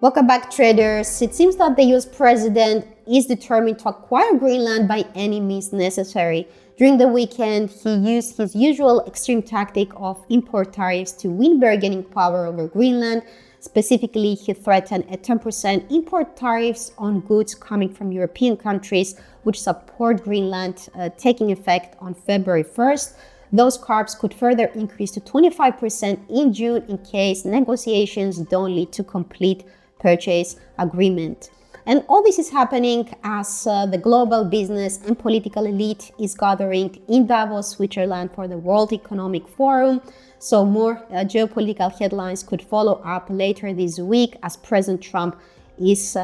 Welcome back, traders. It seems that the US president is determined to acquire Greenland by any means necessary. During the weekend, he used his usual extreme tactic of import tariffs to win bargaining power over Greenland. Specifically, he threatened a 10% import tariffs on goods coming from European countries which support Greenland, taking effect on February 1st. Those carbs could further increase to 25% in June in case negotiations don't lead to complete purchase agreement. And all this is happening as the global business and political elite is gathering in Davos, Switzerland for the World Economic Forum. So more geopolitical headlines could follow up later this week as President Trump has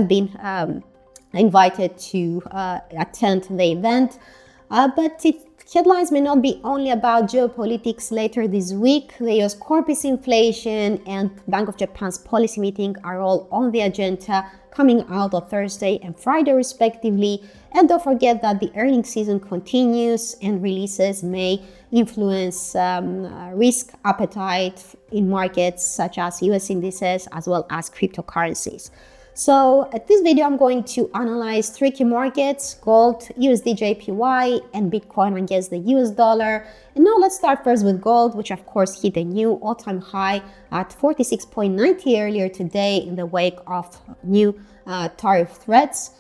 been invited to attend the event. But headlines may not be only about geopolitics later this week. The US corpus inflation and Bank of Japan's policy meeting are all on the agenda, coming out on Thursday and Friday respectively. And don't forget that the earnings season continues and releases may influence risk appetite in markets such as US indices as well as cryptocurrencies. So at this video, I'm going to analyze three key markets: gold, USDJPY, and Bitcoin against the US dollar. And now let's start first with gold, which of course hit a new all-time high at 46.90 earlier today in the wake of new tariff threats.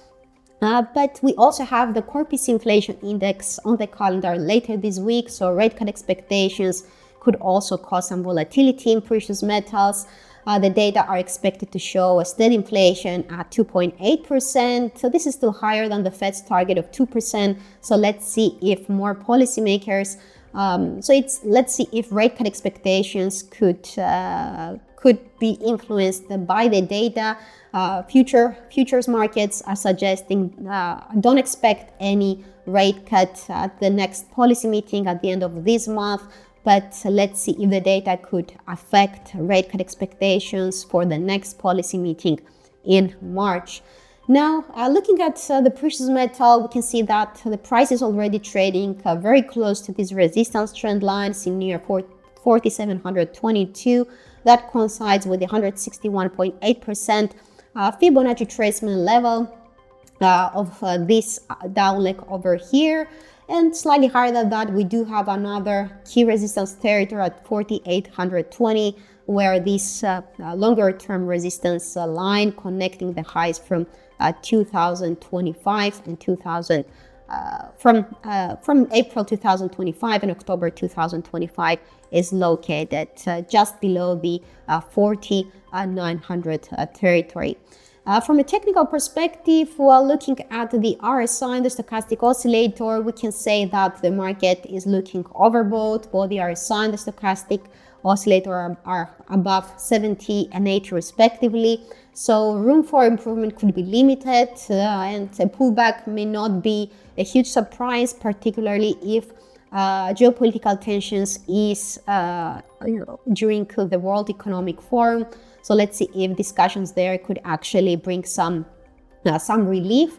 But we also have the corpus inflation index on the calendar later this week, so rate cut expectations could also cause some volatility in precious metals. The data are expected to show a steady inflation at 2.8%. So this is still higher than the Fed's target of 2%. So let's see if more policymakers, let's see if rate cut expectations could be influenced by the data. Futures markets are suggesting don't expect any rate cut at the next policy meeting at the end of this month. But let's see if the data could affect rate cut expectations for the next policy meeting in March. Now, looking at the precious metal, we can see that the price is already trading very close to these resistance trend lines in near 4,722. That coincides with the 161.8% Fibonacci retracement level of this down leg over here. And slightly higher than that, we do have another key resistance territory at 4,820, where this longer term resistance line connecting the highs from 2025 and from April 2025 and October 2025 is located just below the 4,900 territory. From a technical perspective, while looking at the RSI, the stochastic oscillator, we can say that the market is looking overbought. Both the RSI and the stochastic oscillator are above 70 and 80 respectively. So room for improvement could be limited, and a pullback may not be a huge surprise, particularly if geopolitical tensions is during the World Economic Forum. So let's see if discussions there could actually bring some relief.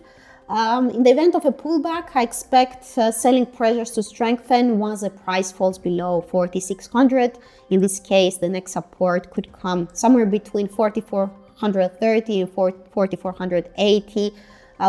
In the event of a pullback, I expect selling pressures to strengthen once the price falls below 4,600. In this case, the next support could come somewhere between 4,430 and 4,480.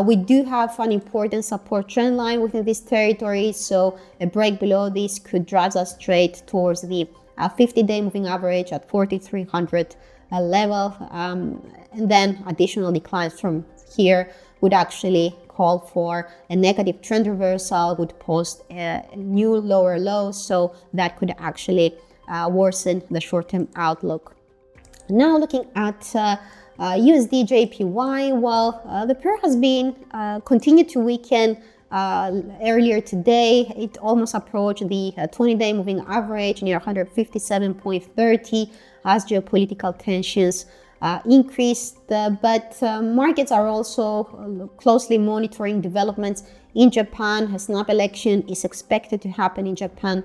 We do have an important support trend line within this territory, so a break below this could drive us straight towards the 50-day moving average at 4,300 level, and then additional declines from here would actually call for a negative trend reversal, would post a new lower low, so that could actually worsen the short-term outlook. Now looking at USDJPY, well, the pair has been continued to weaken. Earlier today, it almost approached the 20-day moving average near 157.30 as geopolitical tensions increased. But markets are also closely monitoring developments in Japan. A snap election is expected to happen in Japan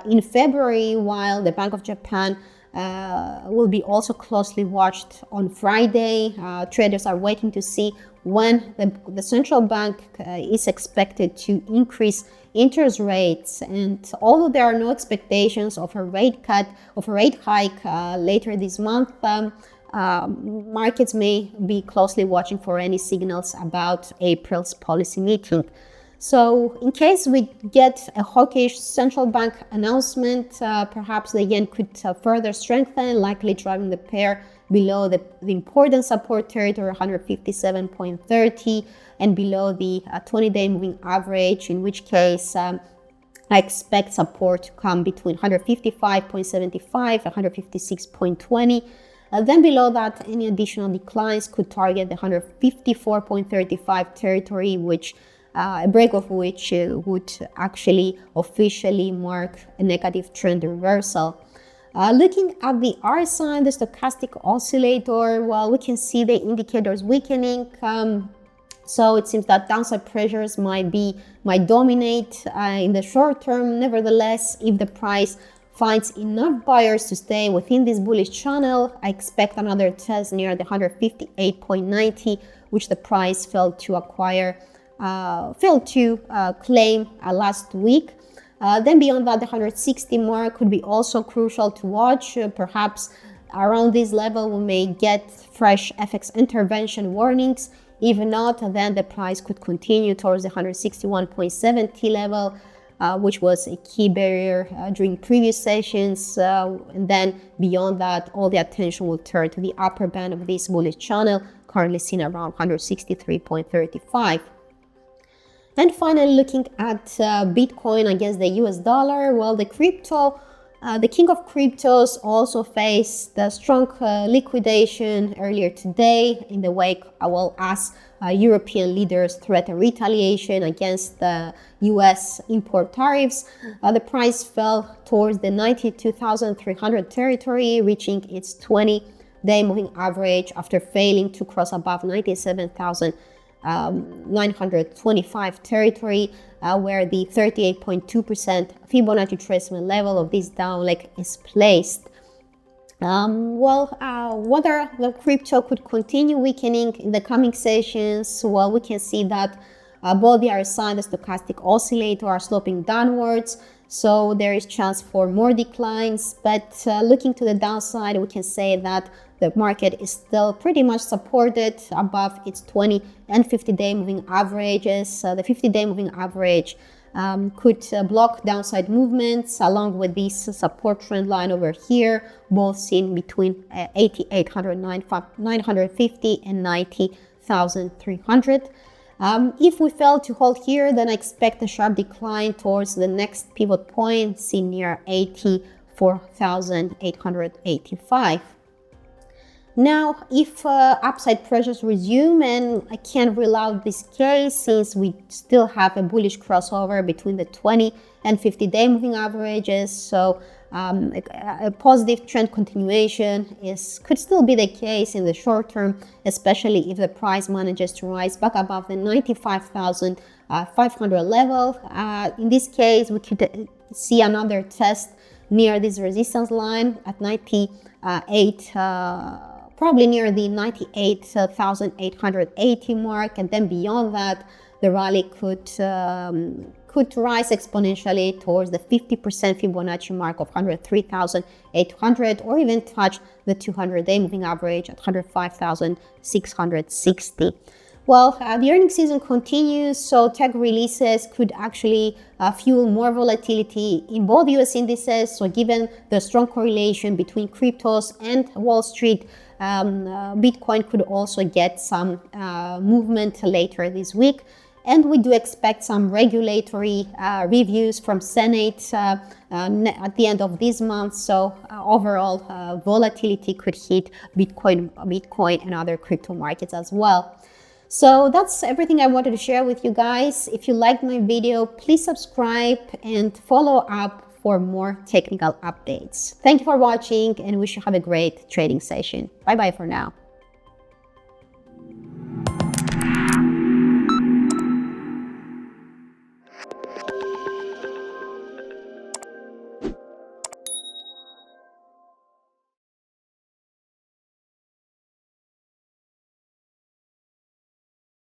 in February, while the Bank of Japan will be also closely watched on Friday. Traders are waiting to see when the central bank is expected to increase interest rates. And although there are no expectations of a rate hike later this month, markets may be closely watching for any signals about April's policy meeting. So in case we get a hawkish central bank announcement, perhaps the yen could further strengthen, likely driving the pair below the important support territory 157.30 and below the 20-day moving average, in which case I expect support to come between 155.75 and 156.20. Then below that, any additional declines could target the 154.35 territory, which a break of which would actually officially mark a negative trend reversal. Looking at the RSI, the stochastic oscillator, well, we can see the indicators weakening. So it seems that downside pressures might dominate in the short term. Nevertheless, if the price finds enough buyers to stay within this bullish channel, I expect another test near the 158.90, which the price failed to claim last week. Then beyond that, the 160 mark could be also crucial to watch. Perhaps around this level, we may get fresh FX intervention warnings. If not, then the price could continue towards the 161.70 level, which was a key barrier during previous sessions. And then beyond that, all the attention will turn to the upper band of this bullish channel, currently seen around 163.35. And finally, looking at Bitcoin against the US dollar, well, the king of cryptos also faced the strong liquidation earlier today in the wake, as European leaders threatened retaliation against the US import tariffs. The price fell towards the 92,300 territory, reaching its 20-day moving average after failing to cross above 97,925 territory, where the 38.2% Fibonacci retracement level of this down leg is placed. Whether the crypto could continue weakening in the coming sessions, well, we can see that both the RSI and the stochastic oscillator are sloping downwards, so there is chance for more declines. But looking to the downside, we can say that the market is still pretty much supported above its 20 and 50-day moving averages. The 50-day moving average could block downside movements along with this support trend line over here, both seen between 8,809,950 and 90,300. If we fail to hold here, then I expect a sharp decline towards the next pivot point seen near 84,885. Now, if upside pressures resume, and I can't rule out this case since we still have a bullish crossover between the 20 and 50-day moving averages, so a positive trend continuation could still be the case in the short term, especially if the price manages to rise back above the 95,500 level. In this case, we could see another test near this resistance line at 98. Probably near the 98,880 mark, and then beyond that, the rally could rise exponentially towards the 50% Fibonacci mark of 103,800, or even touch the 200-day moving average at 105,660. Well, the earnings season continues, so tech releases could actually fuel more volatility in both US indices. So given the strong correlation between cryptos and Wall Street, Bitcoin could also get some movement later this week. And we do expect some regulatory reviews from Senate at the end of this month. So overall, volatility could hit Bitcoin and other crypto markets as well. So that's everything I wanted to share with you guys. If you liked my video, please subscribe and follow up for more technical updates. Thank you for watching, and wish you have a great trading session. Bye bye for now.